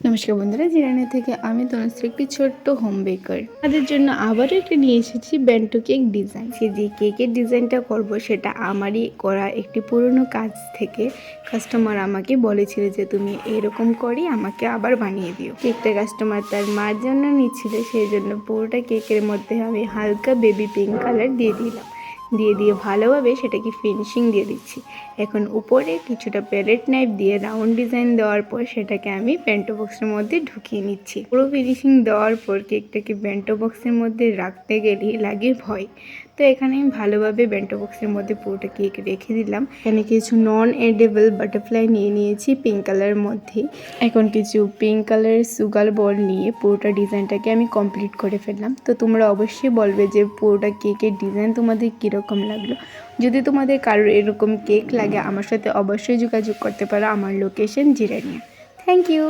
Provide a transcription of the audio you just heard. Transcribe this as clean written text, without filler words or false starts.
নমস্কার বন্ধুরা, জিরানি থেকে আমি তনুশ্রী, একটি ছোট্ট হোম বেকার। তাদের জন্য আবারও একটা নিয়ে এসেছি বেন্টো কেক ডিজাইন। সে যে কেকের ডিজাইনটা করব সেটা আমারই করা একটি পুরনো কাজ থেকে কাস্টমার আমাকে বলেছিল যে তুমি এরকম করেই আমাকে আবার বানিয়ে দিও। কেকটা কাস্টমার তার মার জন্য নিচ্ছিল, সেই জন্য পুরোটা কেকের মধ্যে আমি হালকা বেবি পিঙ্ক কালার দিয়ে দিলাম। দিয়ে ভালোভাবে সেটাকে ফিনিশিং দিয়ে দিচ্ছি। এখন উপরে কিছুটা প্যালেট নাইফ দিয়ে রাউন্ড ডিজাইন দেওয়ার পর সেটাকে আমি বেন্টো বক্সের মধ্যে ঢুকিয়ে নিচ্ছি। পুরো ফিনিশিং দেওয়ার পর কেকটাকে বেন্টো বক্সের মধ্যে রাখতে গেলে লাগে ভয়। তো এখানে আমি ভালোভাবে বেন্টো বক্সের মধ্যে পুরোটা কেক রেখে দিলাম। এখানে কিছু নন এডিবল বাটারফ্লাই নিয়ে নিয়েছি পিঙ্ক কালারের মধ্যে। এখন কিছু পিঙ্ক কালারের সুগার বল নিয়ে পুরোটা ডিজাইনটাকে আমি কমপ্লিট করে ফেললাম। তো তোমরা অবশ্যই বলবে যে পুরোটা কেকের ডিজাইন তোমাদের কীরকম লাগলো। যদি তোমাদের কারোর এরকম কেক লাগে আমার সাথে অবশ্যই যোগাযোগ করতে পারো। আমার লোকেশন জিরানিয়া। Thank you.